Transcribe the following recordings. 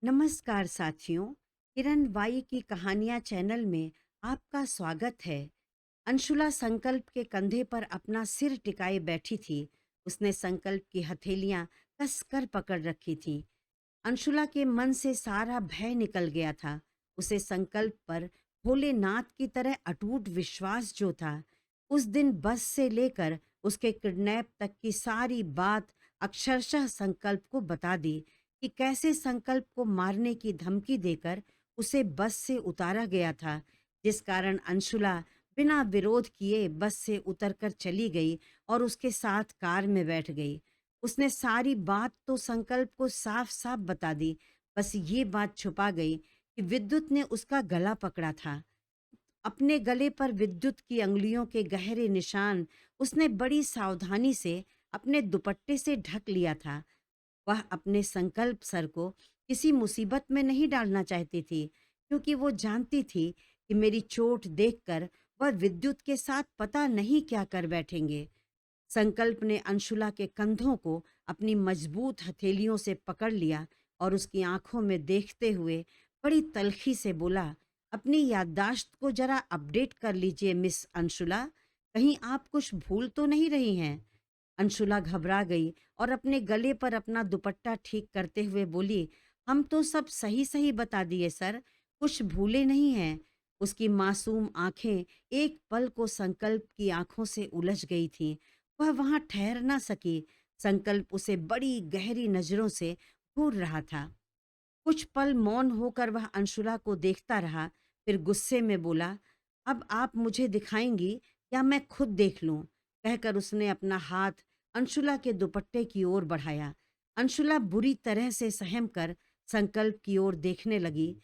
नमस्कार साथियों। किरण वाई की कहानियां चैनल में आपका स्वागत है। अंशुला संकल्प के कंधे पर अपना सिर टिकाए बैठी थी। उसने संकल्प की हथेलियां कसकर पकड़ रखी थी। अंशुला के मन से सारा भय निकल गया था। उसे संकल्प पर भोलेनाथ की तरह अटूट विश्वास जो था। उस दिन बस से लेकर उसके किडनैप तक की सारी बात अक्षरशः संकल्प को बता दी कि कैसे संकल्प को मारने की धमकी देकर उसे बस से उतारा गया था, जिस कारण अंशुला बिना विरोध किए बस से उतरकर चली गई और उसके साथ कार में बैठ गई। उसने सारी बात तो संकल्प को साफ साफ बता दी, बस ये बात छुपा गई कि विद्युत ने उसका गला पकड़ा था। अपने गले पर विद्युत की अंगुलियों के गहरे निशान उसने बड़ी सावधानी से अपने दुपट्टे से ढक लिया था। वह अपने संकल्प सर को किसी मुसीबत में नहीं डालना चाहती थी, क्योंकि वो जानती थी कि मेरी चोट देखकर वह विद्युत के साथ पता नहीं क्या कर बैठेंगे। संकल्प ने अंशुला के कंधों को अपनी मजबूत हथेलियों से पकड़ लिया और उसकी आंखों में देखते हुए बड़ी तल्खी से बोला, अपनी याददाश्त को जरा अपडेट कर लीजिए मिस अंशुला। कहीं आप कुछ भूल तो नहीं रही हैं? अंशुला घबरा गई और अपने गले पर अपना दुपट्टा ठीक करते हुए बोली, हम तो सब सही सही बता दिए सर, कुछ भूले नहीं हैं। उसकी मासूम आंखें एक पल को संकल्प की आंखों से उलझ गई थीं। वह वहां ठहर ना सकी। संकल्प उसे बड़ी गहरी नजरों से घूर रहा था। कुछ पल मौन होकर वह अंशुला को देखता रहा, फिर गुस्से में बोला, अब आप मुझे दिखाएंगी या मैं खुद देख लूं? कहकर उसने अपना हाथ अंशुला के दुपट्टे की ओर बढ़ाया। अंशुला बुरी तरह से सहम कर संकल्प की ओर देखने लगी,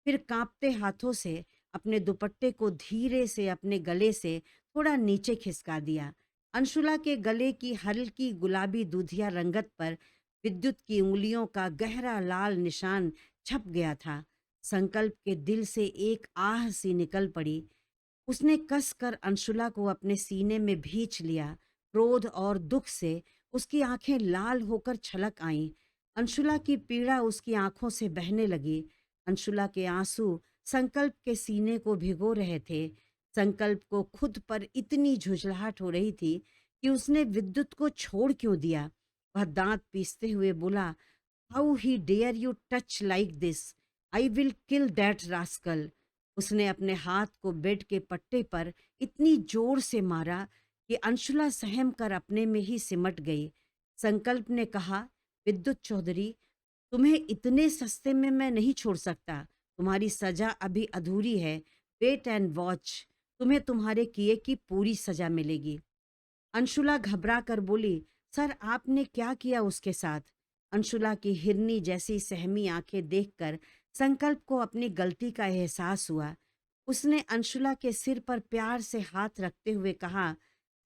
फिर कांपते हाथों से अपने दुपट्टे को धीरे से अपने गले से थोड़ा नीचे खिसका दिया। अंशुला के गले की हल्की गुलाबी दूधिया रंगत पर विद्युत की उंगलियों का गहरा लाल निशान छप गया था। संकल्प के दिल से एक आह सी निकल पड़ी। उसने कस कर अंशुला को अपने सीने में भींच लिया। क्रोध और दुख से उसकी आंखें लाल होकर छलक आईं। अंशुला की पीड़ा उसकी आंखों से बहने लगी। अंशुला के आंसू संकल्प के सीने को भिगो रहे थे। संकल्प को खुद पर इतनी झुंझलाहट हो रही थी कि उसने विद्युत को छोड़ क्यों दिया। वह दांत पीसते हुए बोला, how he dare you touch like this, I will kill that rascal. उसने अपने हाथ को बेड के पट्टे पर इतनी जोर से मारा कि अंशुला सहम कर अपने में ही सिमट गई। संकल्प ने कहा, विद्युत चौधरी, तुम्हें इतने सस्ते में मैं नहीं छोड़ सकता। तुम्हारी सजा अभी अधूरी है। वेट एंड वॉच, तुम्हें तुम्हारे किए की पूरी सजा मिलेगी। अंशुला घबरा कर बोली, सर आपने क्या किया उसके साथ? अंशुला की हिरनी जैसी सहमी आंखें देखकर संकल्प को अपनी गलती का एहसास हुआ। उसने अंशुला के सिर पर प्यार से हाथ रखते हुए कहा,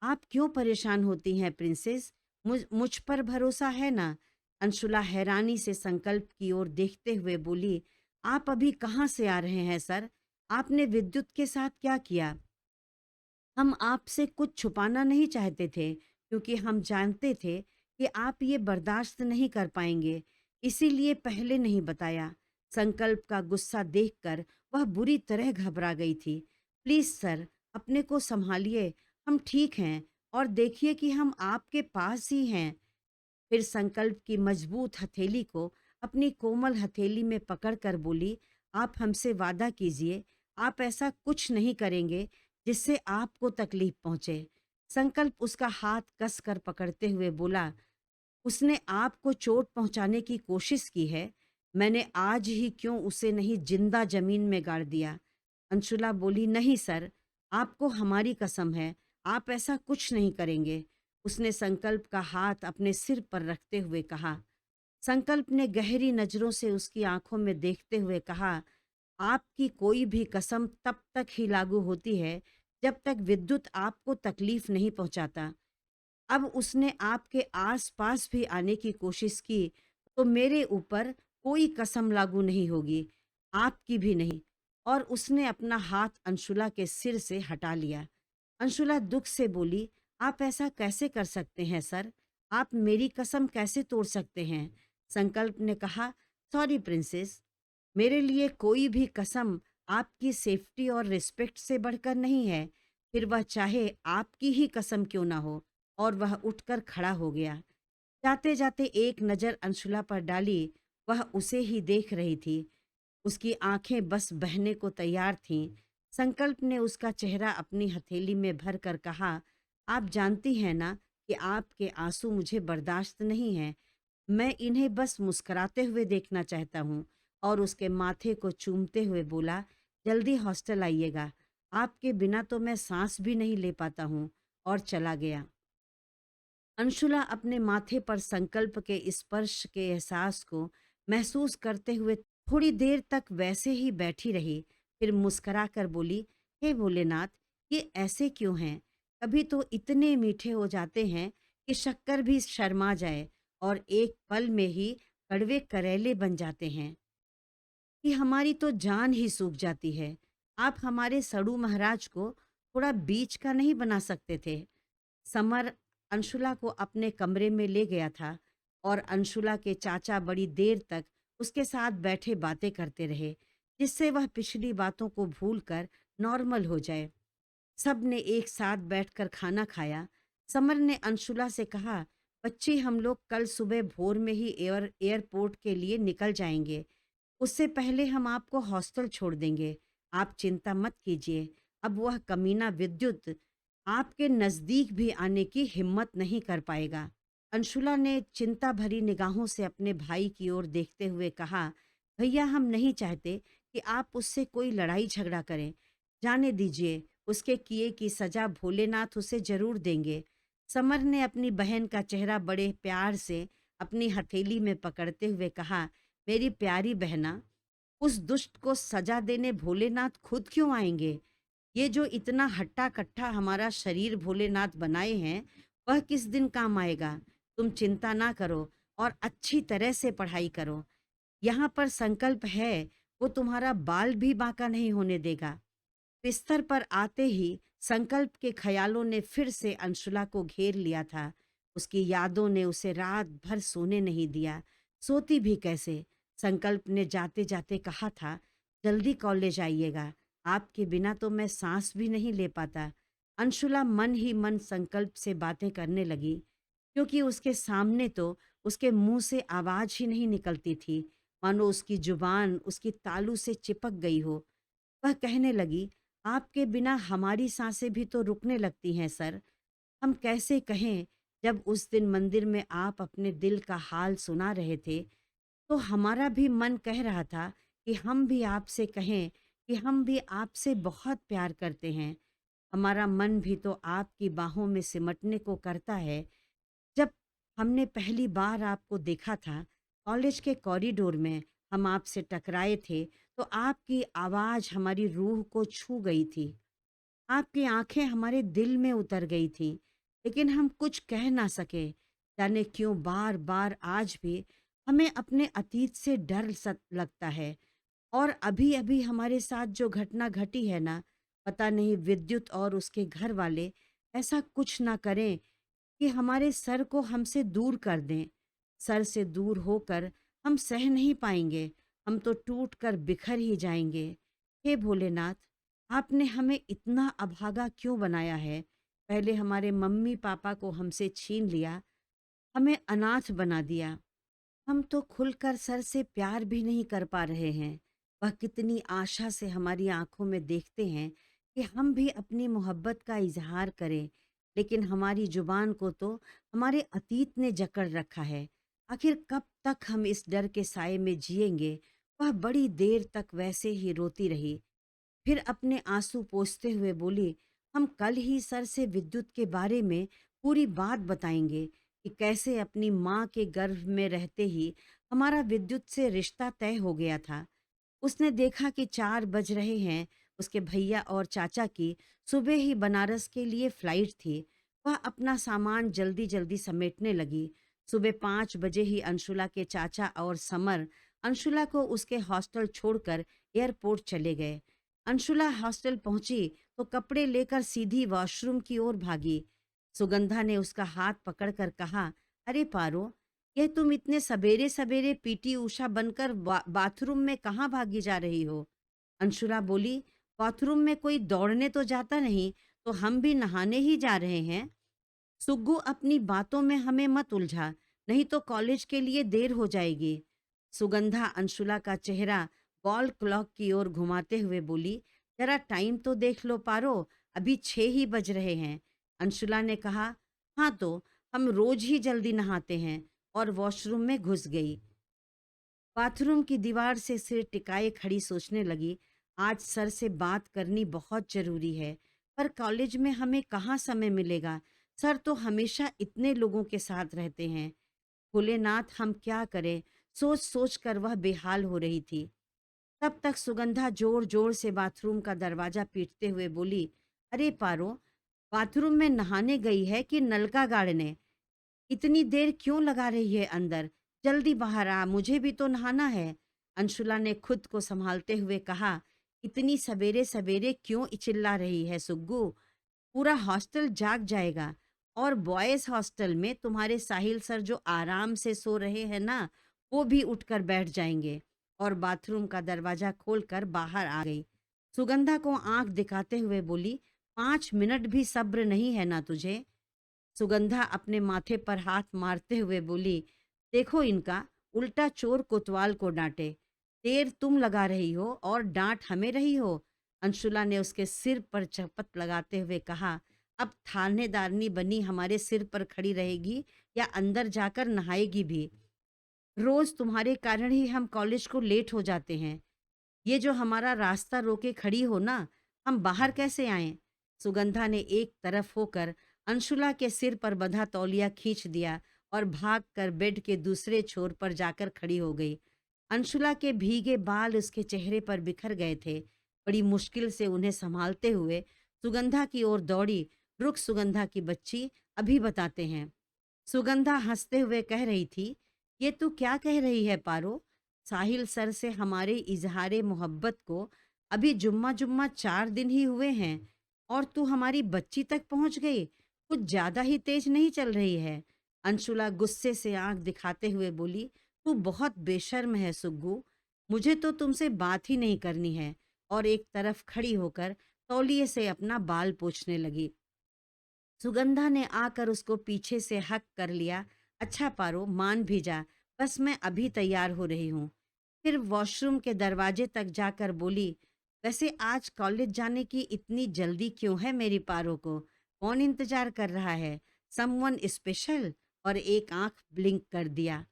आप क्यों परेशान होती हैं प्रिंसेस? मुझ पर भरोसा है ना? अंशुला हैरानी से संकल्प की ओर देखते हुए बोली, आप अभी कहाँ से आ रहे हैं सर? आपने विद्युत के साथ क्या किया? हम आपसे कुछ छुपाना नहीं चाहते थे, क्योंकि हम जानते थे कि आप ये बर्दाश्त नहीं कर पाएंगे, इसीलिए पहले नहीं बताया। संकल्प का गुस्सा देखकर वह बुरी तरह घबरा गई थी। प्लीज सर, अपने को संभालिए, हम ठीक हैं और देखिए कि हम आपके पास ही हैं। फिर संकल्प की मजबूत हथेली को अपनी कोमल हथेली में पकड़कर बोली, आप हमसे वादा कीजिए, आप ऐसा कुछ नहीं करेंगे जिससे आपको तकलीफ पहुंचे। संकल्प उसका हाथ कस कर पकड़ते हुए बोला, उसने आपको चोट पहुंचाने की कोशिश की है, मैंने आज ही क्यों उसे नहीं जिंदा जमीन में गाड़ दिया। अंशुला बोली, नहीं सर, आपको हमारी कसम है, आप ऐसा कुछ नहीं करेंगे। उसने संकल्प का हाथ अपने सिर पर रखते हुए कहा। संकल्प ने गहरी नजरों से उसकी आंखों में देखते हुए कहा, आपकी कोई भी कसम तब तक ही लागू होती है जब तक विद्युत आपको तकलीफ नहीं पहुंचाता। अब उसने आपके आस-पास भी आने की कोशिश की, तो मेरे ऊपर कोई कसम लागू नहीं होगी, आपकी भी नहीं। और उसने अपना हाथ अंशुला के सिर से हटा लिया। अंशुला दुख से बोली, आप ऐसा कैसे कर सकते हैं सर? आप मेरी कसम कैसे तोड़ सकते हैं? संकल्प ने कहा, सॉरी प्रिंसेस, मेरे लिए कोई भी कसम आपकी सेफ्टी और रिस्पेक्ट से बढ़कर नहीं है, फिर वह चाहे आपकी ही कसम क्यों ना हो। और वह उठकर खड़ा हो गया। जाते जाते एक नज़र अंशुला पर डाली, वह उसे ही देख रही थी। उसकी आंखें बस बहने को तैयार थीं। संकल्प ने उसका चेहरा अपनी हथेली में भर कर कहा, आप जानती हैं ना कि आपके आंसू मुझे बर्दाश्त नहीं हैं। मैं इन्हें बस मुस्कुराते हुए देखना चाहता हूँ। और उसके माथे को चूमते हुए बोला, जल्दी हॉस्टल आइएगा, आपके बिना तो मैं सांस भी नहीं ले पाता हूँ। और चला गया। अंशुला अपने माथे पर संकल्प के स्पर्श के एहसास को महसूस करते हुए थोड़ी देर तक वैसे ही बैठी रही। फिर मुस्कुरा कर बोली, हे भोलेनाथ, ये ऐसे क्यों हैं? कभी तो इतने मीठे हो जाते हैं कि शक्कर भी शर्मा जाए, और एक पल में ही कड़वे करेले बन जाते हैं कि हमारी तो जान ही सूख जाती है। आप हमारे सड़ू महाराज को थोड़ा बीच का नहीं बना सकते थे? समर अंशुला को अपने कमरे में ले गया था, और अंशुला के चाचा बड़ी देर तक उसके साथ बैठे बातें करते रहे, जिससे वह पिछली बातों को भूलकर नॉर्मल हो जाए। सब ने एक साथ बैठकर खाना खाया। समर ने अंशुला से कहा, बच्ची, हम लोग कल सुबह भोर में ही एयरपोर्ट के लिए निकल जाएंगे। उससे पहले हम आपको हॉस्टल छोड़ देंगे। आप चिंता मत कीजिए। अब वह कमीना विद्युत आपके नज़दीक भी आने की हिम्मत नहीं कर पाएगा। अंशुला ने चिंता भरी निगाहों से अपने भाई की ओर देखते हुए कहा, भैया, हम नहीं चाहते कि आप उससे कोई लड़ाई झगड़ा करें। जाने दीजिए, उसके किए की सजा भोलेनाथ उसे जरूर देंगे। समर ने अपनी बहन का चेहरा बड़े प्यार से अपनी हथेली में पकड़ते हुए कहा, मेरी प्यारी बहना, उस दुष्ट को सजा देने भोलेनाथ खुद क्यों आएंगे? ये जो इतना हट्टा-कट्टा हमारा शरीर भोलेनाथ बनाए हैं, वह किस दिन काम आएगा? तुम चिंता ना करो और अच्छी तरह से पढ़ाई करो। यहाँ पर संकल्प है, वो तुम्हारा बाल भी बांका नहीं होने देगा। बिस्तर पर आते ही संकल्प के ख्यालों ने फिर से अंशुला को घेर लिया था। उसकी यादों ने उसे रात भर सोने नहीं दिया। सोती भी कैसे? संकल्प ने जाते जाते कहा था, जल्दी कॉलेज आइएगा, आपके बिना तो मैं सांस भी नहीं ले पाता। अंशुला मन ही मन संकल्प से बातें करने लगी, क्योंकि उसके सामने तो उसके मुंह से आवाज ही नहीं निकलती थी, मानो उसकी जुबान उसकी तालू से चिपक गई हो। वह कहने लगी, आपके बिना हमारी सांसें भी तो रुकने लगती हैं सर। हम कैसे कहें? जब उस दिन मंदिर में आप अपने दिल का हाल सुना रहे थे, तो हमारा भी मन कह रहा था कि हम भी आपसे कहें कि हम भी आपसे बहुत प्यार करते हैं। हमारा मन भी तो आपकी बाहों में सिमटने को करता है। जब हमने पहली बार आपको देखा था, कॉलेज के कॉरिडोर में हम आपसे टकराए थे, तो आपकी आवाज़ हमारी रूह को छू गई थी। आपकी आंखें हमारे दिल में उतर गई थीं, लेकिन हम कुछ कह ना सके। जाने क्यों बार बार आज भी हमें अपने अतीत से डर लगता है। और अभी अभी हमारे साथ जो घटना घटी है ना, पता नहीं विद्युत और उसके घर वाले ऐसा कुछ ना करें कि हमारे सर को हमसे दूर कर दें। सर से दूर होकर हम सह नहीं पाएंगे, हम तो टूट कर बिखर ही जाएंगे। हे भोलेनाथ, आपने हमें इतना अभागा क्यों बनाया है? पहले हमारे मम्मी पापा को हमसे छीन लिया, हमें अनाथ बना दिया। हम तो खुलकर सर से प्यार भी नहीं कर पा रहे हैं। वह कितनी आशा से हमारी आंखों में देखते हैं कि हम भी अपनी मोहब्बत का इजहार करें, लेकिन हमारी जुबान को तो हमारे अतीत ने जकड़ रखा है। आखिर कब तक हम इस डर के साए में जिएंगे? वह बड़ी देर तक वैसे ही रोती रही। फिर अपने आंसू पोंछते हुए बोली, हम कल ही सर से विद्युत के बारे में पूरी बात बताएंगे कि कैसे अपनी माँ के गर्भ में रहते ही हमारा विद्युत से रिश्ता तय हो गया था। उसने देखा कि 4 बज रहे हैं। उसके भैया और चाचा की सुबह ही बनारस के लिए फ्लाइट थी। वह अपना सामान जल्दी जल्दी समेटने लगी। सुबह 5 बजे ही अंशुला के चाचा और समर अंशुला को उसके हॉस्टल छोड़कर एयरपोर्ट चले गए। अंशुला हॉस्टल पहुंची तो कपड़े लेकर सीधी वॉशरूम की ओर भागी। सुगंधा ने उसका हाथ पकड़कर कहा, अरे पारो, ये तुम इतने सवेरे सवेरे पीटी उषा बनकर बाथरूम में कहाँ भागी जा रही हो? अंशुला बोली, बाथरूम में कोई दौड़ने तो जाता नहीं, तो हम भी नहाने ही जा रहे हैं। सुग्गू, अपनी बातों में हमें मत उलझा, नहीं तो कॉलेज के लिए देर हो जाएगी। सुगंधा अंशुला का चेहरा वॉल क्लॉक की ओर घुमाते हुए बोली, जरा टाइम तो देख लो पारो, अभी 6 ही बज रहे हैं। अंशुला ने कहा, हाँ तो हम रोज ही जल्दी नहाते हैं, और वॉशरूम में घुस गई। बाथरूम की दीवार से सिर टिकाए खड़ी सोचने लगी, आज सर से बात करनी बहुत जरूरी है, पर कॉलेज में हमें कहाँ समय मिलेगा। सर तो हमेशा इतने लोगों के साथ रहते हैं। भोलेनाथ, हम क्या करें? सोच सोच कर वह बेहाल हो रही थी। तब तक सुगंधा जोर जोर से बाथरूम का दरवाजा पीटते हुए बोली, अरे पारो, बाथरूम में नहाने गई है कि नलका गाड़ने? इतनी देर क्यों लगा रही है अंदर? जल्दी बाहर आ, मुझे भी तो नहाना है। अंशुला ने खुद को संभालते हुए कहा, इतनी सवेरे सवेरे क्यों चिल्ला रही है सुग्गू? पूरा हॉस्टल जाग जाएगा। और बॉयज हॉस्टल में तुम्हारे साहिल सर जो आराम से सो रहे हैं ना, वो भी उठकर बैठ जाएंगे। और बाथरूम का दरवाजा खोलकर बाहर आ गई। सुगंधा को आंख दिखाते हुए बोली, 5 मिनट भी सब्र नहीं है ना तुझे? सुगंधा अपने माथे पर हाथ मारते हुए बोली, देखो इनका, उल्टा चोर कोतवाल को डांटे। देर तुम लगा रही हो और डांट हमें रही हो। अंशुला ने उसके सिर पर चपत लगाते हुए कहा, अब थानेदारनी बनी हमारे सिर पर खड़ी रहेगी या अंदर जाकर नहाएगी भी? रोज तुम्हारे कारण ही हम कॉलेज को लेट हो जाते हैं। ये जो हमारा रास्ता रोके खड़ी हो ना, हम बाहर कैसे आएं? सुगंधा ने एक तरफ होकर अंशुला के सिर पर बंधा तौलिया खींच दिया और भागकर बेड के दूसरे छोर पर जाकर खड़ी हो गई। अंशुला के भीगे बाल उसके चेहरे पर बिखर गए थे। बड़ी मुश्किल से उन्हें संभालते हुए सुगंधा की ओर दौड़ी, रुक सुगंधा की बच्ची, अभी बताते हैं। सुगंधा हंसते हुए कह रही थी, ये तू क्या कह रही है पारो? साहिल सर से हमारे इजहारे मोहब्बत को अभी जुम्मा जुम्मा 4 दिन ही हुए हैं, और तू हमारी बच्ची तक पहुंच गई। कुछ ज्यादा ही तेज नहीं चल रही है? अंशुला गुस्से से आंख दिखाते हुए बोली, तू बहुत बेशर्म है सुग्गू। मुझे तो तुमसे बात ही नहीं करनी है। और एक तरफ खड़ी होकर तौलिए से अपना बाल पोंछने लगी। सुगंधा ने आकर उसको पीछे से हक कर लिया। अच्छा पारो, मान भी जा, बस मैं अभी तैयार हो रही हूँ। फिर वॉशरूम के दरवाजे तक जाकर बोली, वैसे आज कॉलेज जाने की इतनी जल्दी क्यों है मेरी पारो को? कौन इंतजार कर रहा है? Someone special? और एक आंख ब्लिंक कर दिया।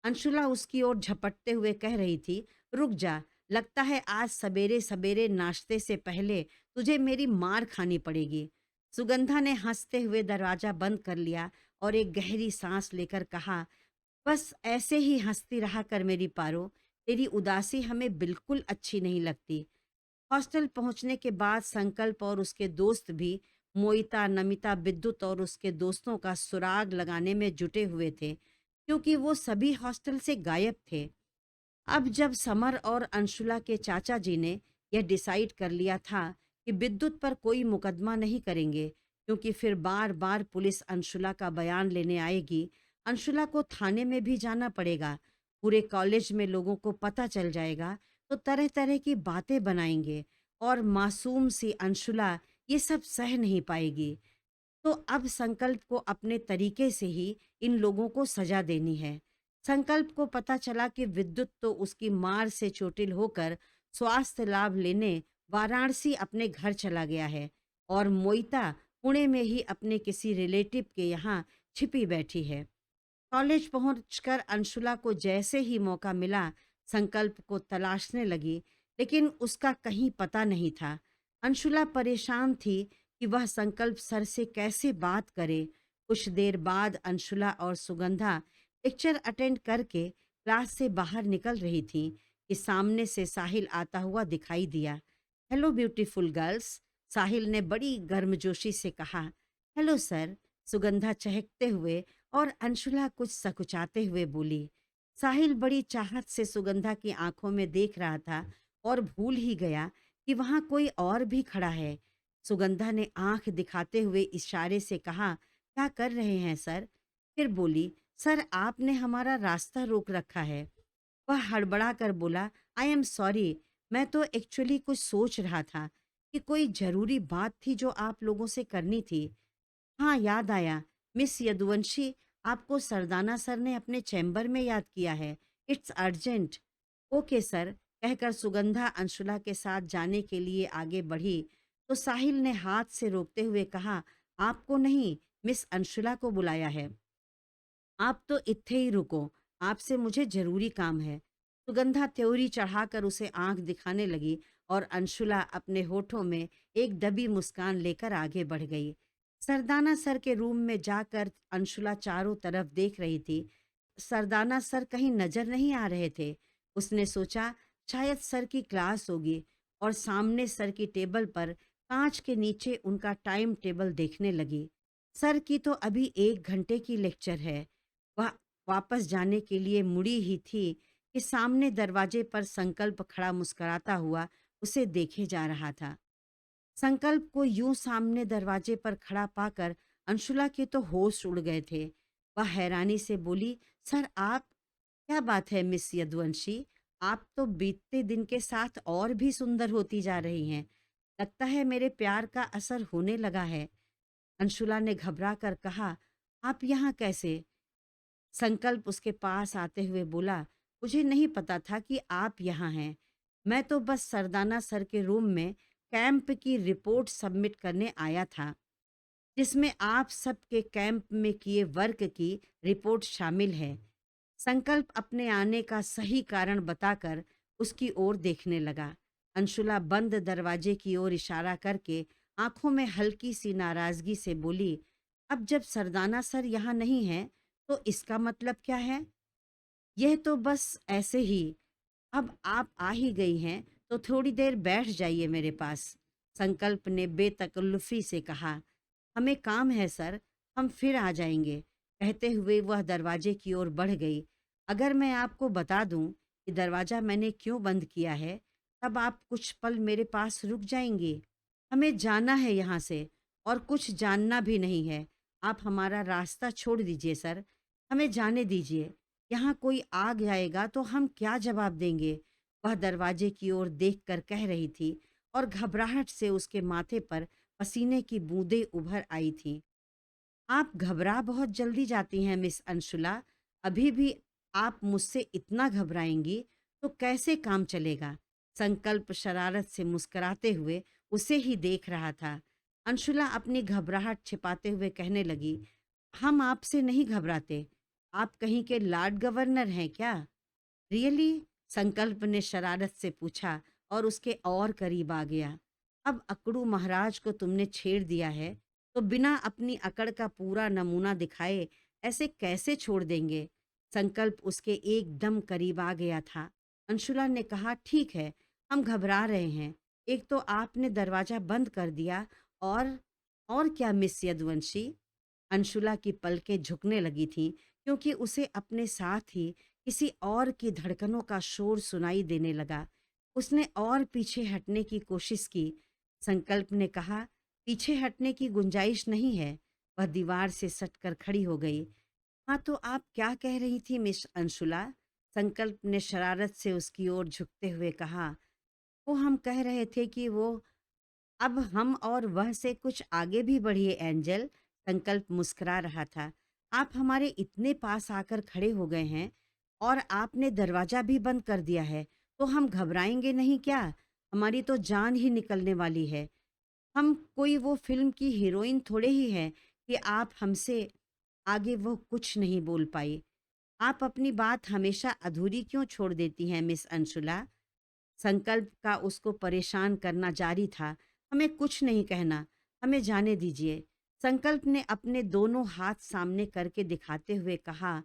अंशुला उसकी ओर झपटते हुए कह रही थी, रुक जा, लगता है आज सवेरे सवेरे नाश्ते से पहले तुझे मेरी मार खानी पड़ेगी। सुगंधा ने हंसते हुए दरवाजा बंद कर लिया और एक गहरी सांस लेकर कहा, बस ऐसे ही हंसती रहा कर मेरी पारो, तेरी उदासी हमें बिल्कुल अच्छी नहीं लगती। हॉस्टल पहुंचने के बाद संकल्प और उसके दोस्त भी मोइता, नमिता, विद्युत और उसके दोस्तों का सुराग लगाने में जुटे हुए थे, क्योंकि वो सभी हॉस्टल से गायब थे। अब जब समर और अंशुला के चाचा जी ने यह डिसाइड कर लिया था कि विद्युत पर कोई मुकदमा नहीं करेंगे, क्योंकि फिर बार बार पुलिस अंशुला का बयान लेने आएगी, अंशुला को थाने में भी जाना पड़ेगा, पूरे कॉलेज में लोगों को पता चल जाएगा, तो तरह तरह की बातें बनाएंगे, और मासूम सी अंशुला ये सब सह नहीं पाएगी। तो अब संकल्प को अपने तरीके से ही इन लोगों को सजा देनी है। संकल्प को पता चला कि विद्युत तो उसकी मार से चोटिल होकर स्वास्थ्य लाभ लेने वाराणसी अपने घर चला गया है, और मोइता पुणे में ही अपने किसी रिलेटिव के यहाँ छिपी बैठी है। कॉलेज पहुंचकर अंशुला को जैसे ही मौका मिला, संकल्प को तलाशने लगी, लेकिन उसका कहीं पता नहीं था। अंशुला परेशान थी कि वह संकल्प सर से कैसे बात करे। कुछ देर बाद अंशुला और सुगंधा लेक्चर अटेंड करके क्लास से बाहर निकल रही थी कि सामने से साहिल आता हुआ दिखाई दिया। हेलो ब्यूटीफुल गर्ल्स, साहिल ने बड़ी गर्मजोशी से कहा। हेलो सर, सुगंधा चहकते हुए और अंशुला कुछ सकुचाते हुए बोली। साहिल बड़ी चाहत से सुगंधा की आंखों में देख रहा था और भूल ही गया कि वहां कोई और भी खड़ा है। सुगंधा ने आंख दिखाते हुए इशारे से कहा, क्या कर रहे हैं सर? फिर बोली, सर, आपने हमारा रास्ता रोक रखा है। वह हड़बड़ा कर बोला, आई एम सॉरी, मैं तो एक्चुअली कुछ सोच रहा था कि कोई ज़रूरी बात थी जो आप लोगों से करनी थी। हाँ, याद आया, मिस यदुवंशी, आपको सरदाना सर ने अपने चैम्बर में याद किया है। It's urgent. ओके सर, कहकर सुगंधा अंशुला के साथ जाने के लिए आगे बढ़ी, तो साहिल ने हाथ से रोकते हुए कहा, आपको नहीं, मिस अंशुला को बुलाया है। आप तो इत्थे ही रुको, आपसे मुझे ज़रूरी काम है। सुगंधा त्योरी चढ़ाकर उसे आँख दिखाने लगी और अंशुला अपने होठों में एक दबी मुस्कान लेकर आगे बढ़ गई। सरदाना सर के रूम में जाकर अंशुला चारों तरफ देख रही थी। सरदाना सर कहीं नज़र नहीं आ रहे थे। उसने सोचा शायद सर की क्लास होगी और सामने सर की टेबल पर काँच के नीचे उनका टाइम टेबल देखने लगी। सर की तो अभी 1 घंटे की लेक्चर है। वह वापस जाने के लिए मुड़ी ही थी कि सामने दरवाजे पर संकल्प खड़ा मुस्कुराता हुआ उसे देखे जा रहा था। संकल्प को यूं सामने दरवाजे पर खड़ा पाकर अंशुला के तो होश उड़ गए थे। वह हैरानी से बोली, सर आप, क्या बात है मिस यदुवंशी, आप तो बीतते दिन के साथ और भी सुंदर होती जा रही हैं। लगता है मेरे प्यार का असर होने लगा है। अंशुला ने घबरा कर कहा, आप यहाँ कैसे? संकल्प उसके पास आते हुए बोला, मुझे नहीं पता था कि आप यहाँ हैं। मैं तो बस सरदाना सर के रूम में कैंप की रिपोर्ट सबमिट करने आया था, जिसमें आप सबके कैंप में किए वर्क की रिपोर्ट शामिल है। संकल्प अपने आने का सही कारण बताकर उसकी ओर देखने लगा। अंशुला बंद दरवाजे की ओर इशारा करके आंखों में हल्की सी नाराजगी से बोली, अब जब सरदाना सर यहाँ नहीं है तो इसका मतलब क्या है? यह तो बस ऐसे ही। अब आप आ ही गई हैं तो थोड़ी देर बैठ जाइए मेरे पास। संकल्प ने बेतकल्लुफी से कहा, हमें काम है सर, हम फिर आ जाएंगे। कहते हुए वह दरवाजे की ओर बढ़ गई। अगर मैं आपको बता दूं कि दरवाज़ा मैंने क्यों बंद किया है, तब आप कुछ पल मेरे पास रुक जाएंगे। हमें जाना है यहाँ से, और कुछ जानना भी नहीं है। आप हमारा रास्ता छोड़ दीजिए सर, हमें जाने दीजिए। यहाँ कोई आ जाएगा तो हम क्या जवाब देंगे? वह दरवाजे की ओर देखकर कह रही थी और घबराहट से उसके माथे पर पसीने की बूंदें उभर आई थीं। आप घबरा बहुत जल्दी जाती हैं मिस अंशुला। अभी भी आप मुझसे इतना घबराएंगी तो कैसे काम चलेगा? संकल्प शरारत से मुस्कुराते हुए उसे ही देख रहा था। अंशुला अपनी घबराहट छिपाते हुए कहने लगी, हम आपसे नहीं घबराते। आप कहीं के लॉर्ड गवर्नर हैं क्या? रियली? संकल्प ने शरारत से पूछा और उसके और करीब आ गया। अब अकड़ू महाराज को तुमने छेड़ दिया है तो बिना अपनी अकड़ का पूरा नमूना दिखाए ऐसे कैसे छोड़ देंगे? संकल्प उसके एकदम करीब आ गया था। अंशुला ने कहा, ठीक है, हम घबरा रहे हैं। एक तो आपने दरवाजा बंद कर दिया, और क्या मिस यदुवंशी? अंशुला की पलकें झुकने लगी थीं क्योंकि उसे अपने साथ ही किसी और की धड़कनों का शोर सुनाई देने लगा। उसने और पीछे हटने की कोशिश की। संकल्प ने कहा, पीछे हटने की गुंजाइश नहीं है। वह दीवार से सटकर खड़ी हो गई। हाँ, तो आप क्या कह रही थी मिस अंशुला? संकल्प ने शरारत से उसकी ओर झुकते हुए कहा, वो हम कह रहे थे कि वो, अब हम और वह से कुछ आगे भी बढ़िए एंजल। संकल्प मुस्कुरा रहा था। आप हमारे इतने पास आकर खड़े हो गए हैं और आपने दरवाजा भी बंद कर दिया है, तो हम घबराएंगे नहीं क्या? हमारी तो जान ही निकलने वाली है। हम कोई वो फिल्म की हीरोइन थोड़े ही हैं कि आप हमसे आगे वो कुछ नहीं बोल पाई। आप अपनी बात हमेशा अधूरी क्यों छोड़ देती हैं मिस अंशुला? संकल्प का उसको परेशान करना जारी था। हमें कुछ नहीं कहना, हमें जाने दीजिए। संकल्प ने अपने दोनों हाथ सामने करके दिखाते हुए कहा,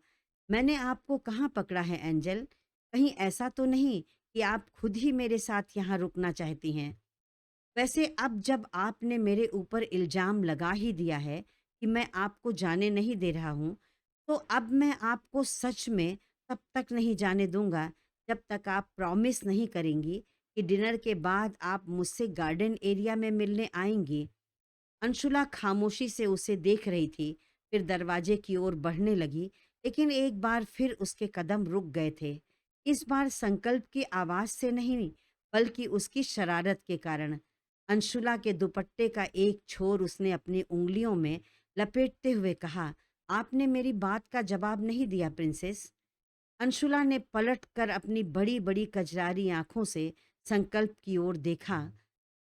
मैंने आपको कहाँ पकड़ा है एंजल? कहीं ऐसा तो नहीं कि आप खुद ही मेरे साथ यहाँ रुकना चाहती हैं? वैसे अब जब आपने मेरे ऊपर इल्ज़ाम लगा ही दिया है कि मैं आपको जाने नहीं दे रहा हूँ, तो अब मैं आपको सच में तब तक नहीं जाने दूँगा जब तक आप प्रॉमिस नहीं करेंगी कि डिनर के बाद आप मुझसे गार्डन एरिया में मिलने आएँगी। अंशुला खामोशी से उसे देख रही थी, फिर दरवाजे की ओर बढ़ने लगी, लेकिन एक बार फिर उसके कदम रुक गए थे। इस बार संकल्प की आवाज़ से नहीं, बल्कि उसकी शरारत के कारण। अंशुला के दुपट्टे का एक छोर उसने अपनी उँगलियों में लपेटते हुए कहा, "आपने मेरी बात का जवाब नहीं दिया प्रिंसेस।" अंशुला ने पलटकर अपनी बड़ी-बड़ी कजरारी आँखों से संकल्प की ओर देखा।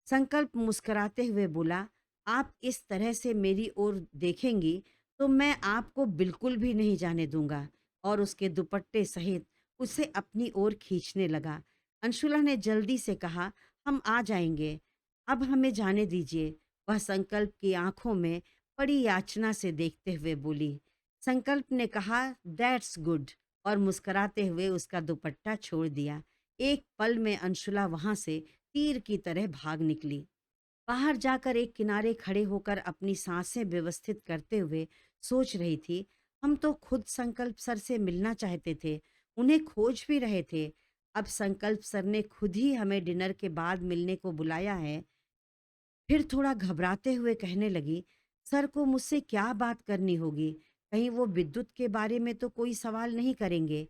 संकल्प मुस्कुराते हुए बोला, "आप इस तरह से मेरी ओर देखेंगी तो मैं आपको बिल्कुल भी नहीं जाने दूंगा।" और उसके दुपट्टे सहित उसे अपनी ओर खींचने लगा। अंशुला ने जल्दी से कहा, "हम आ जाएंगे, अब हमें जाने दीजिए।" वह संकल्प की आंखों में बड़ी याचना से देखते हुए बोली। संकल्प ने कहा, "दैट्स गुड", और मुस्कुराते हुए उसका दुपट्टा छोड़ दिया। एक पल में अंशुला वहां से तीर की तरह भाग निकली। बाहर जाकर एक किनारे खड़े होकर अपनी सांसें व्यवस्थित करते हुए सोच रही थी, हम तो खुद संकल्प सर से मिलना चाहते थे, उन्हें खोज भी रहे थे। अब संकल्प सर ने खुद ही हमें डिनर के बाद मिलने को बुलाया है। फिर थोड़ा घबराते हुए कहने लगी, सर को मुझसे क्या बात करनी होगी? कहीं वो विद्युत के बारे में तो कोई सवाल नहीं करेंगे?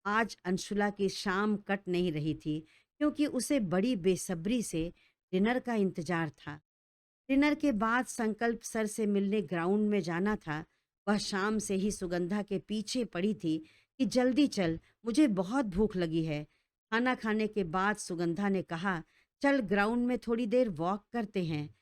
आज अंशुला की शाम कट नहीं रही थी, क्योंकि उसे बड़ी बेसब्री से डिनर का इंतजार था। डिनर के बाद संकल्प सर से मिलने ग्राउंड में जाना था। वह शाम से ही सुगंधा के पीछे पड़ी थी कि जल्दी चल, मुझे बहुत भूख लगी है। खाना खाने के बाद सुगंधा ने कहा, चल ग्राउंड में थोड़ी देर वॉक करते हैं।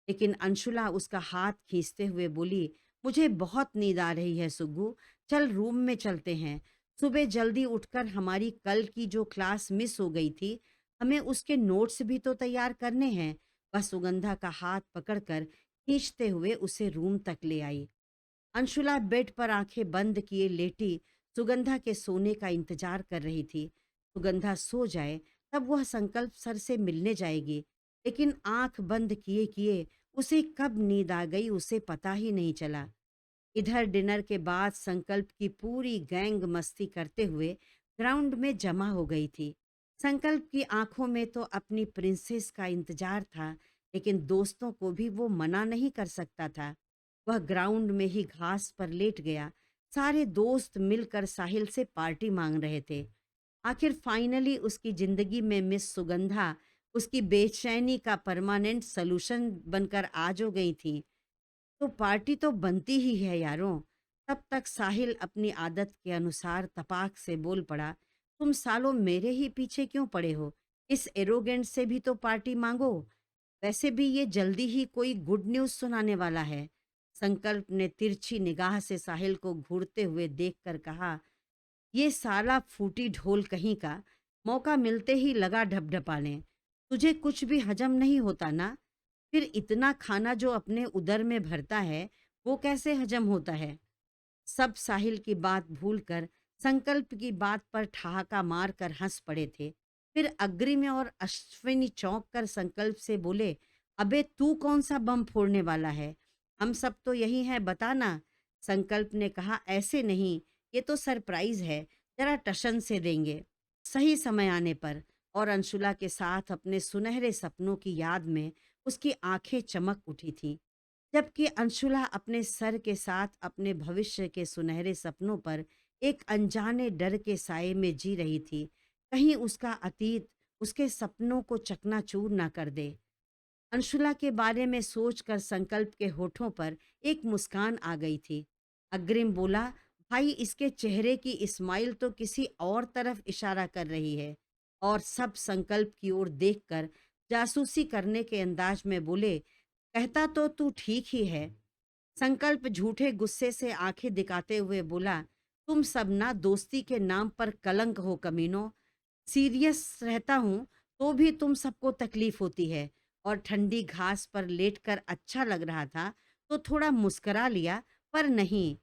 लेकिन अंशुला उसका हाथ खींचते हुए बोली, मुझे बहुत नींद आ रही है सुग्गू, चल रूम में चलते हैं। सुबह जल्दी उठकर हमारी कल की जो क्लास मिस हो गई थी, हमें उसके नोट्स भी तो तैयार करने हैं। वह सुगंधा का हाथ पकड़कर खींचते हुए उसे रूम तक ले आई। अंशुला बेड पर आंखें बंद किए लेटी सुगंधा के सोने का इंतजार कर रही थी। सुगंधा सो जाए तब वह संकल्प सर से मिलने जाएगी। लेकिन आंख बंद किए किए उसे कब नींद आ गई उसे पता ही नहीं चला। इधर डिनर के बाद संकल्प की पूरी गैंग मस्ती करते हुए ग्राउंड में जमा हो गई थी। संकल्प की आंखों में तो अपनी प्रिंसेस का इंतजार था, लेकिन दोस्तों को भी वो मना नहीं कर सकता था। वह ग्राउंड में ही घास पर लेट गया। सारे दोस्त मिलकर साहिल से पार्टी मांग रहे थे। आखिर फाइनली उसकी जिंदगी में मिस सुगंधा उसकी बेचैनी का परमानेंट सलूशन बनकर आ जो गई थी। तो पार्टी तो बनती ही है यारों। तब तक साहिल अपनी आदत के अनुसार तपाक से बोल पड़ा, तुम सालों मेरे ही पीछे क्यों पड़े हो? इस एरोगेंट से भी तो पार्टी मांगो। वैसे भी ये जल्दी ही कोई गुड न्यूज़ सुनाने वाला है। संकल्प ने तिरछी निगाह से साहिल को घूरते हुए देखकर कहा, ये साला फूटी ढोल कहीं का, मौका मिलते ही लगा ढपढपाने। तुझे कुछ भी हजम नहीं होता ना? फिर इतना खाना जो अपने उदर में भरता है, वो कैसे हजम होता है? सब साहिल की बात भूलकर संकल्प की बात पर ठहाका मारकर हंस पड़े थे। फिर अग्रिम और अश्विनी चौंक कर संकल्प से बोले, अबे तू कौन सा बम फोड़ने वाला है? हम सब तो यही हैं, बता ना। संकल्प ने कहा, ऐसे नहीं, ये तो सरप्राइज है, जरा टशन से देंगे सही समय आने पर। और अंशुला के साथ अपने सुनहरे सपनों की याद में उसकी आंखें चमक उठी थीं। जबकि अंशुला अपने सर के साथ अपने भविष्य के सुनहरे सपनों पर एक अनजाने डर के साए में जी रही थी। कहीं उसका अतीत उसके सपनों को चकनाचूर ना कर दे। अंशुला के बारे में सोचकर संकल्प के होठों पर एक मुस्कान आ गई थी। अग्रिम बोला, भाई इसके चेहरे की इस्माइल तो किसी और तरफ इशारा कर रही है। और सब संकल्प की ओर देखकर जासूसी करने के अंदाज में बोले, कहता तो तू ठीक ही है। संकल्प झूठे गुस्से से आंखें दिखाते हुए बोला, तुम सब ना दोस्ती के नाम पर कलंक हो कमीनों। सीरियस रहता हूँ तो भी तुम सबको तकलीफ होती है। और ठंडी घास पर लेटकर अच्छा लग रहा था तो थोड़ा मुस्करा लिया, पर नहीं,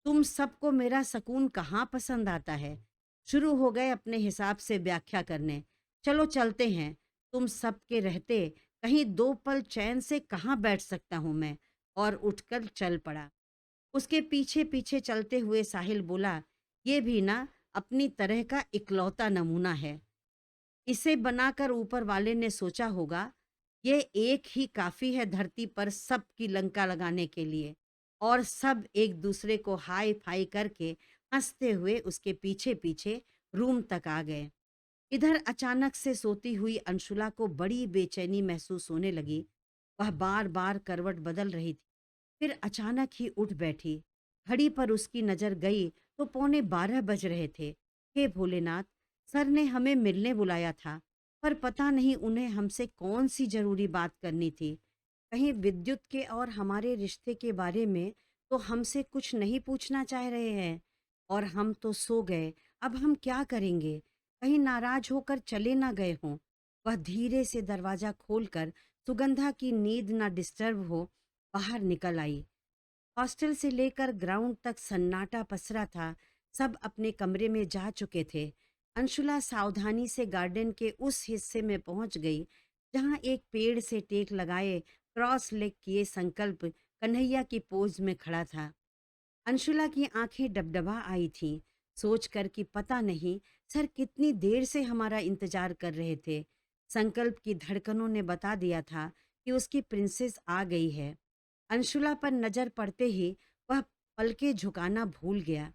तुम सबको मेरा सकून कहाँ पसंद आता है। शुरू हो गए अपने हिसाब से व्याख्या करने। चलो चलते हैं, तुम सबके रहते कहीं दो पल चैन से कहाँ बैठ सकता हूँ मैं। और उठकर चल पड़ा। उसके पीछे पीछे चलते हुए साहिल बोला, ये भी ना अपनी तरह का इकलौता नमूना है। इसे बनाकर ऊपर वाले ने सोचा होगा, ये एक ही काफी है धरती पर सबकी लंका लगाने के लिए। और सब एक दूसरे को हाय फाय करके हंसते हुए उसके पीछे पीछे रूम तक आ गए। इधर अचानक से सोती हुई अंशुला को बड़ी बेचैनी महसूस होने लगी। वह बार बार करवट बदल रही थी, फिर अचानक ही उठ बैठी। घड़ी पर उसकी नजर गई तो 11:45 बज रहे थे। हे भोलेनाथ! सर ने हमें मिलने बुलाया था, पर पता नहीं उन्हें हमसे कौन सी जरूरी बात करनी थी। कहीं विद्युत के और हमारे रिश्ते के बारे में तो हमसे कुछ नहीं पूछना चाह रहे हैं। और हम तो सो गए, अब हम क्या करेंगे? कहीं नाराज होकर चले ना गए हों। वह धीरे से दरवाजा खोलकर सुगंधा की नींद ना डिस्टर्ब हो, बाहर निकल आई। हॉस्टल से लेकर ग्राउंड तक सन्नाटा पसरा था। सब अपने कमरे में जा चुके थे। अंशुला सावधानी से गार्डन के उस हिस्से में पहुंच गई जहां एक पेड़ से टेक लगाए क्रॉस लेग किए संकल्प कन्हैया की पोज में खड़ा था। अंशुला की आंखें डबडबा आई थीं, सोचकर कि पता नहीं सर कितनी देर से हमारा इंतजार कर रहे थे। संकल्प की धड़कनों ने बता दिया था कि उसकी प्रिंसेस आ गई है। अंशुला पर नजर पड़ते ही वह पलके झुकाना भूल गया।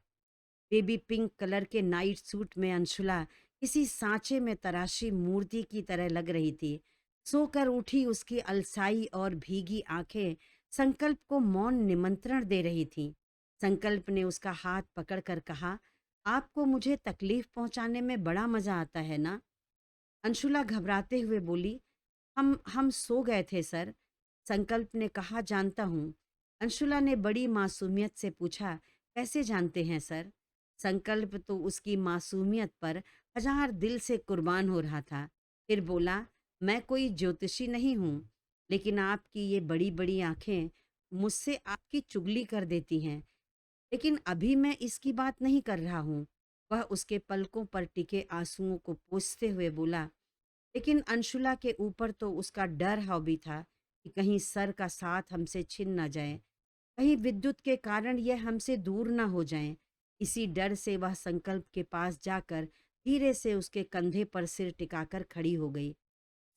बेबी पिंक कलर के नाइट सूट में अंशुला किसी सांचे में तराशी मूर्ति की तरह लग रही थी। सोकर उठी उसकी अलसाई और भीगी आंखें संकल्प को मौन निमंत्रण दे रही थीं। संकल्प ने उसका हाथ पकड़कर कहा, आपको मुझे तकलीफ पहुंचाने में बड़ा मजा आता है ना? अंशुला घबराते हुए बोली, हम सो गए थे सर। संकल्प ने कहा, जानता हूँ। अंशुला ने बड़ी मासूमियत से पूछा, कैसे जानते हैं सर? संकल्प तो उसकी मासूमियत पर हजार दिल से कुर्बान हो रहा था। फिर बोला, मैं कोई ज्योतिषी नहीं हूँ, लेकिन आपकी ये बड़ी बड़ी आंखें मुझसे आपकी चुगली कर देती हैं। लेकिन अभी मैं इसकी बात नहीं कर रहा हूँ। वह उसके पलकों पर टिके आंसुओं को पोंछते हुए बोला। लेकिन अंशुला के ऊपर तो उसका डर हावी था कि कहीं सर का साथ हमसे छिन ना जाए, कहीं विद्युत के कारण यह हमसे दूर ना हो जाएं। इसी डर से वह संकल्प के पास जाकर धीरे से उसके कंधे पर सिर टिकाकर खड़ी हो गई।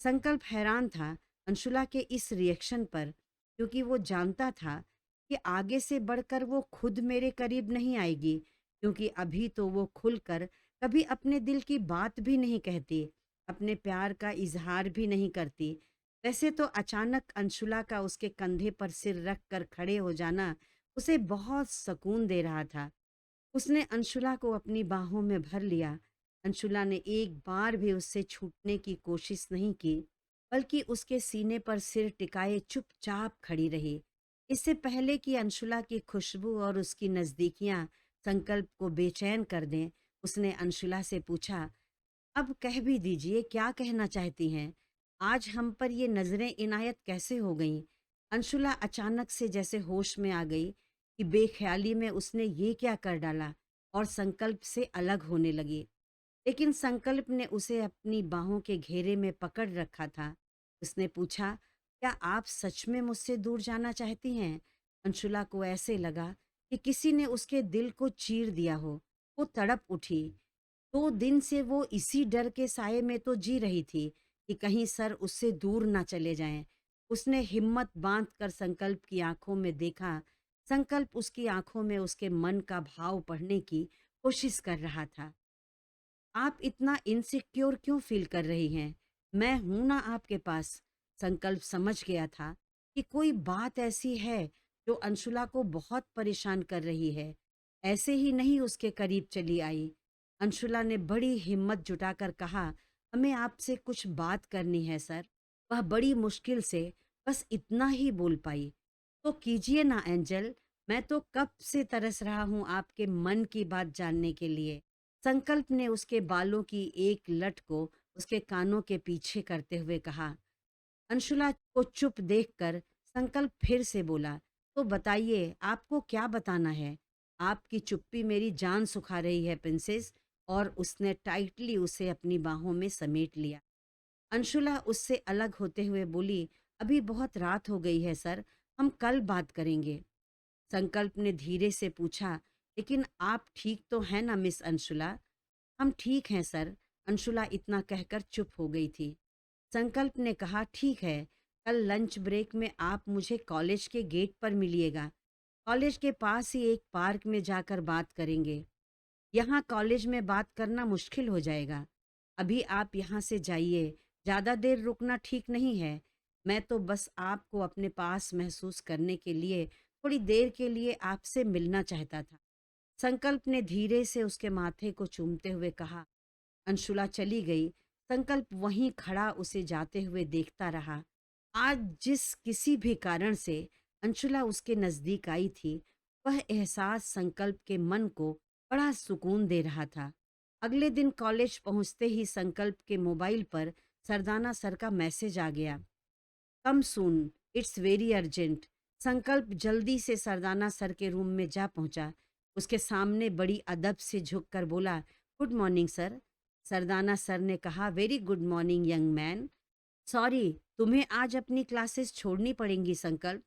संकल्प हैरान था अंशुला के इस रिएक्शन पर, क्योंकि वो जानता था कि आगे से बढ़कर वो खुद मेरे करीब नहीं आएगी, क्योंकि अभी तो वो खुलकर कभी अपने दिल की बात भी नहीं कहती, अपने प्यार का इजहार भी नहीं करती। वैसे तो अचानक अंशुला का उसके कंधे पर सिर रख कर खड़े हो जाना उसे बहुत सुकून दे रहा था। उसने अंशुला को अपनी बाहों में भर लिया। अंशुला ने एक बार भी उससे छूटने की कोशिश नहीं की, बल्कि उसके सीने पर सिर टिकाए चुपचाप खड़ी रही। इससे पहले कि अंशुला की खुशबू और उसकी नजदीकियां संकल्प को बेचैन कर दें, उसने अंशुला से पूछा, अब कह भी दीजिए क्या कहना चाहती हैं? आज हम पर ये नजरें इनायत कैसे हो गईं? अंशुला अचानक से जैसे होश में आ गई कि बेख्याली में उसने ये क्या कर डाला, और संकल्प से अलग होने लगी। लेकिन संकल्प ने उसे अपनी बाहों के घेरे में पकड़ रखा था। उसने पूछा, क्या आप सच में मुझसे दूर जाना चाहती हैं? अंशुला को ऐसे लगा कि किसी ने उसके दिल को चीर दिया हो। वो तड़प उठी। 2 दिन से वो इसी डर के साए में तो जी रही थी कि कहीं सर उससे दूर ना चले जाएं। उसने हिम्मत बांध कर संकल्प की आंखों में देखा। संकल्प उसकी आंखों में उसके मन का भाव पढ़ने की कोशिश कर रहा था। आप इतना इनसिक्योर क्यों फील कर रही हैं? मैं हूं ना आपके पास। संकल्प समझ गया था कि कोई बात ऐसी है जो अंशुला को बहुत परेशान कर रही है। ऐसे ही नहीं उसके करीब चली आई। अंशुला ने बड़ी हिम्मत जुटाकर कहा, हमें आपसे कुछ बात करनी है सर। वह बड़ी मुश्किल से बस इतना ही बोल पाई। तो कीजिए ना एंजल, मैं तो कब से तरस रहा हूं आपके मन की बात जानने के लिए। संकल्प ने उसके बालों की एक लट को उसके कानों के पीछे करते हुए कहा। अंशुला को चुप देखकर संकल्प फिर से बोला, तो बताइए आपको क्या बताना है? आपकी चुप्पी मेरी जान सुखा रही है प्रिंसेस। और उसने टाइटली उसे अपनी बाहों में समेट लिया। अंशुला उससे अलग होते हुए बोली, अभी बहुत रात हो गई है सर, हम कल बात करेंगे। संकल्प ने धीरे से पूछा, लेकिन आप ठीक तो हैं ना मिस अंशुला? हम ठीक हैं सर। अंशुला इतना कहकर चुप हो गई थी। संकल्प ने कहा, ठीक है, कल लंच ब्रेक में आप मुझे कॉलेज के गेट पर मिलिएगा। कॉलेज के पास ही एक पार्क में जाकर बात करेंगे। यहाँ कॉलेज में बात करना मुश्किल हो जाएगा। अभी आप यहाँ से जाइए, ज़्यादा देर रुकना ठीक नहीं है। मैं तो बस आपको अपने पास महसूस करने के लिए थोड़ी देर के लिए आपसे मिलना चाहता था। संकल्प ने धीरे से उसके माथे को चूमते हुए कहा। अंशुला चली गई। संकल्प वहीं खड़ा उसे जाते हुए देखता रहा। आज जिस किसी भी कारण से अंशुला उसके नजदीक आई थी, वह एहसास संकल्प के मन को बड़ा सुकून दे रहा था। अगले दिन कॉलेज पहुंचते ही संकल्प के मोबाइल पर सरदाना सर का मैसेज आ गया। कम सून, इट्स वेरी अर्जेंट। संकल्प जल्दी से सरदाना सर के रूम में जा पहुंचा। उसके सामने बड़ी अदब से झुककर बोला, good morning sir. Sardana sir ने कहा, very good morning young man. Sorry, तुम्हें आज अपनी क्लासेस छोड़नी पड़ेंगी संकल्प।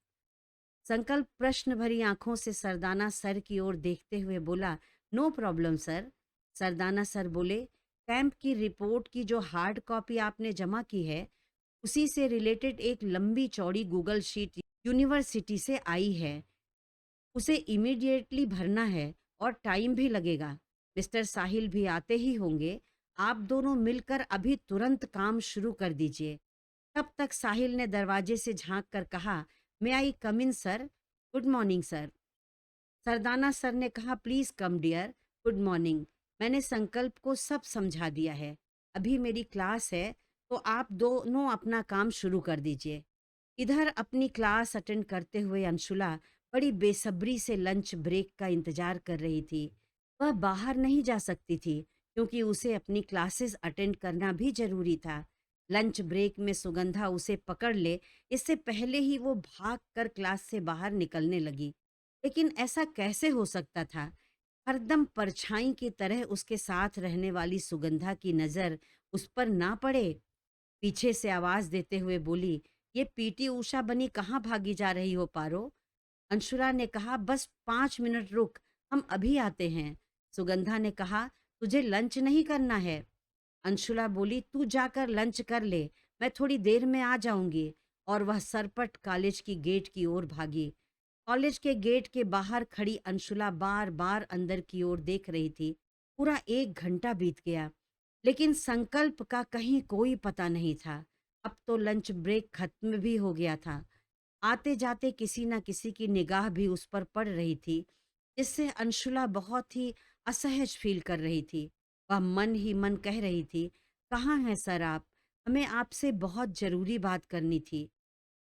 संकल्प प्रश्न भरी आंखों से सरदाना सर की ओर देखते हुए बोला, no problem sir. Sardana sir बोले, कैंप की रिपोर्ट की जो हार्ड कॉपी आपने जमा की है, उसी से रिलेटेड एक लंबी चौड़ी गूगल शीट यूनिवर्सिटी से आई है। उसे इमीडिएटली भरना है और टाइम भी लगेगा। मिस्टर साहिल भी आते ही होंगे। आप दोनों मिलकर अभी तुरंत काम शुरू कर दीजिए। तब तक साहिल ने दरवाजे से झांक कर कहा, may I come in sir. Good morning sir. Sardana sir ने कहा, please come dear. Good morning. मैंने संकल्प को सब समझा दिया है। अभी मेरी क्लास है, तो आप दोनों अपना काम शुरू कर दीजिए। इधर अपनी क्लास अटेंड करते हुए अंशुला बड़ी बेसब्री से लंच ब्रेक का इंतजार कर रही थी। वह बाहर नहीं जा सकती थी क्योंकि उसे अपनी क्लासेस अटेंड करना भी जरूरी था। लंच ब्रेक में सुगंधा उसे पकड़ ले, इससे पहले ही वो भाग कर क्लास से बाहर निकलने लगी। लेकिन ऐसा कैसे हो सकता था? हरदम परछाई की तरह उसके साथ रहने वाली सुगंधा की नजर उस पर ना पड़े। पीछे से आवाज देते हुए बोली, ये पीटी उषा बनी कहाँ भागी जा रही हो पारो? अंशुला ने कहा, बस 5 मिनट रुक, हम अभी आते हैं। सुगंधा ने कहा, तुझे लंच नहीं करना है? अंशुला बोली, तू जाकर लंच कर ले, मैं थोड़ी देर में आ जाऊंगी। और वह सरपट कॉलेज की गेट की ओर भागी। कॉलेज के गेट के बाहर खड़ी अंशुला बार बार अंदर की ओर देख रही थी। पूरा 1 घंटा बीत गया, लेकिन संकल्प का कहीं कोई पता नहीं था। अब तो लंच ब्रेक खत्म भी हो गया था। आते जाते किसी न किसी की निगाह भी उस पर पड़ रही थी, जिससे अंशुला बहुत ही असहज फील कर रही थी। वह मन ही मन कह रही थी, कहाँ हैं सर आप? हमें आपसे बहुत जरूरी बात करनी थी।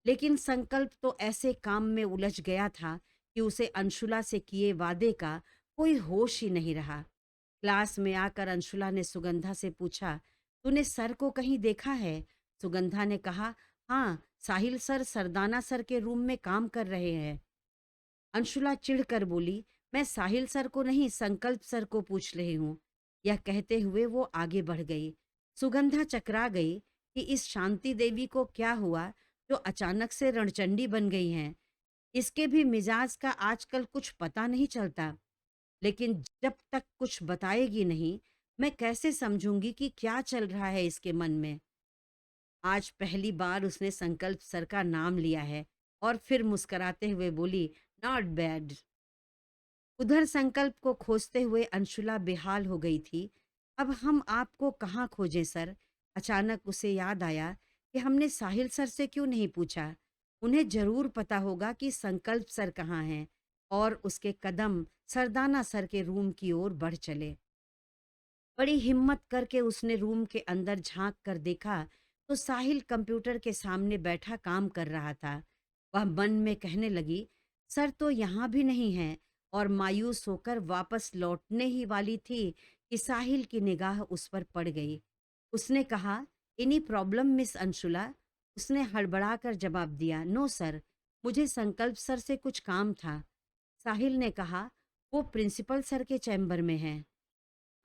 लेकिन संकल्प तो ऐसे काम में उलझ गया था कि उसे अंशुला से किए वादे का कोई होश ही नहीं रहा। क्लास में आकर अंशुला ने सुगंधा से पूछा, तूने सर को कहीं देखा है? सुगंधा ने कहा, हाँ, साहिल सर सरदाना सर के रूम में काम कर रहे हैं। अंशुला चिढ़कर बोली, मैं साहिल सर को नहीं, संकल्प सर को पूछ रही हूँ। यह कहते हुए वो आगे बढ़ गई। सुगंधा चकरा गई कि इस शांति देवी को क्या हुआ जो अचानक से रणचंडी बन गई हैं। इसके भी मिजाज का आजकल कुछ पता नहीं चलता। लेकिन जब तक कुछ बताएगी नहीं, मैं कैसे समझूंगी कि क्या चल रहा है इसके मन में। आज पहली बार उसने संकल्प सर का नाम लिया है और फिर मुस्कुराते हुए बोली, नॉट बैड। उधर संकल्प को खोजते हुए अंशुला बेहाल हो गई थी। अब हम आपको कहाँ खोजें सर? अचानक उसे याद आया कि हमने साहिल सर से क्यों नहीं पूछा। उन्हें जरूर पता होगा कि संकल्प सर कहाँ हैं। और उसके कदम सरदाना सर के रूम की ओर बढ़ चले। बड़ी हिम्मत करके उसने रूम के अंदर झांक कर देखा, तो साहिल कंप्यूटर के सामने बैठा काम कर रहा था। वह मन में कहने लगी, सर तो यहाँ भी नहीं है। और मायूस होकर वापस लौटने ही वाली थी कि साहिल की निगाह उस पर पड़ गई। उसने कहा, एनी प्रॉब्लम मिस अंशुला? उसने हड़बड़ा कर जवाब दिया, नो सर, मुझे संकल्प सर से कुछ काम था। साहिल ने कहा, वो प्रिंसिपल सर के चैम्बर में हैं।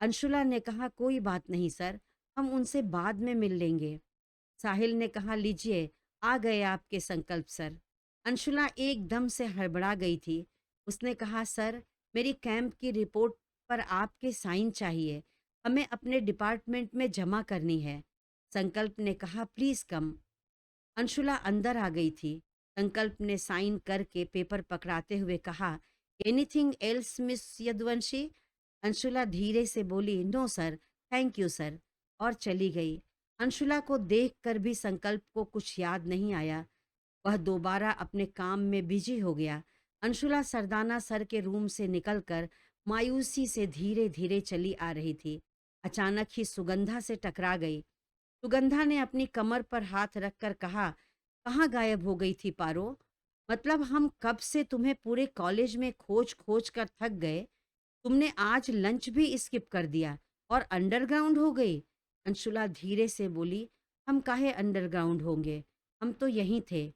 अंशुला ने कहा, कोई बात नहीं सर, हम उनसे बाद में मिल लेंगे। साहिल ने कहा, लीजिए, आ गए आपके संकल्प सर। अंशुला एकदम से हड़बड़ा गई थी। उसने कहा, सर, मेरी कैंप की रिपोर्ट पर आपके साइन चाहिए, हमें अपने डिपार्टमेंट में जमा करनी है। संकल्प ने कहा, प्लीज कम। अंशुला अंदर आ गई थी। संकल्प ने साइन करके पेपर पकड़ाते हुए कहा, anything else miss Yaduvanshi? Anshula धीरे से बोली, no sir, thank you sir, और चली गई। अंशुला को देखकर भी संकल्प को कुछ याद नहीं आया। वह दोबारा अपने काम में बिजी हो गया। अंशुला सरदाना सर के रूम से निकलकर मायूसी से धीरे धीरे चली आ रही थी। अचानक ही सुगंधा से टकरा गई। सुगंधा ने अपनी कमर पर हाथ रखकर कहा, कहाँ गायब हो गई थी पारो? मतलब हम कब से तुम्हें पूरे कॉलेज में खोज खोज कर थक गए। तुमने आज लंच भी स्किप कर दिया और अंडरग्राउंड हो गई। अंशुला धीरे से बोली, हम काहे अंडरग्राउंड होंगे, हम तो यहीं थे।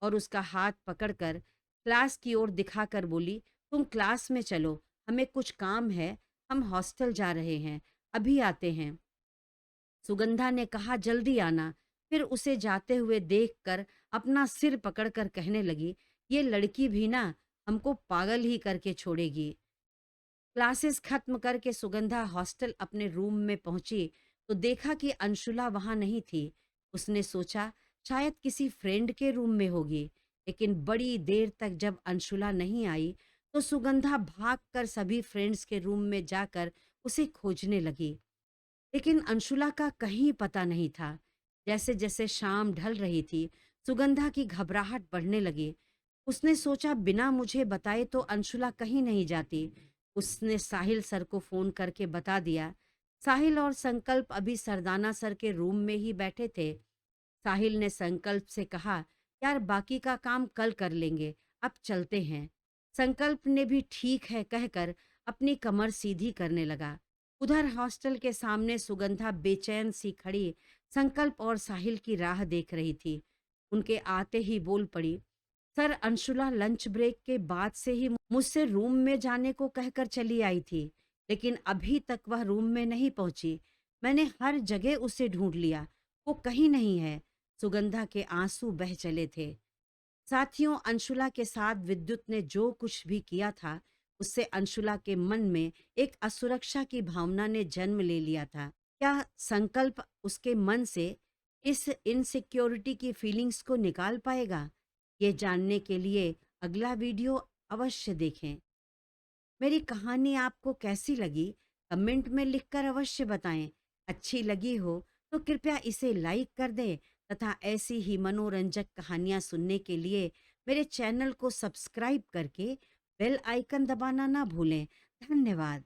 और उसका हाथ पकड़कर क्लास की ओर दिखाकर बोली, तुम क्लास में चलो, हमें कुछ काम है, हम हॉस्टल जा रहे हैं, अभी आते हैं। सुगंधा ने कहा, जल्दी आना। फिर उसे जाते हुए देखकर अपना सिर पकड़कर कहने लगी, ये लड़की भी ना हमको पागल ही करके छोड़ेगी। क्लासेस खत्म करके सुगंधा हॉस्टल अपने रूम में पहुंची तो देखा कि अंशुला वहां नहीं थी। उसने सोचा शायद किसी फ्रेंड के रूम में होगी, लेकिन बड़ी देर तक जब अंशुला नहीं आई तो सुगंधा भागकर सभी फ्रेंड्स के रूम में जाकर उसे खोजने लगी। लेकिन अंशुला का कहीं पता नहीं था। जैसे जैसे शाम ढल रही थी, सुगंधा की घबराहट बढ़ने लगी। उसने सोचा बिना मुझे बताए तो अंशुला कहीं नहीं जाती। उसने साहिल सर को फोन करके बता दिया। साहिल और संकल्प अभी सरदाना सर के रूम में ही बैठे थे। साहिल ने संकल्प से कहा, यार बाकी का काम कल कर लेंगे, अब चलते हैं। संकल्प ने भी ठीक है कहकर अपनी कमर सीधी करने लगा। उधर हॉस्टल के सामने सुगंधा बेचैन सी खड़ी संकल्प और साहिल की राह देख रही थी। उनके आते ही बोल पड़ी, सर अंशुला लंच ब्रेक के बाद से ही मुझसे रूम में जाने को कहकर चली आई थी, लेकिन अभी तक वह रूम में नहीं पहुंची। मैंने हर जगह उसे ढूंढ लिया, वो कहीं नहीं है। सुगंधा के आंसू बह चले थे। साथियों, अंशुला के साथ विद्युत ने जो कुछ भी किया था, उससे अंशुला के मन में एक असुरक्षा की भावना ने जन्म ले लिया था। क्या संकल्प उसके मन से इस इनसिक्योरिटी की फीलिंग्स को निकाल पाएगा? ये जानने के लिए अगला वीडियो अवश्य देखें। मेरी कहानी आपको कैसी लगी? कमेंट में लिखकर अवश्य बताएं। अच्छी लगी हो तो कृपया इसे लाइक कर दें तथा ऐसी ही मनोरंजक कहानियाँ सुनने के लिए मेरे चैनल को सब्सक्राइब करके बेल आइकन दबाना ना भूलें। धन्यवाद।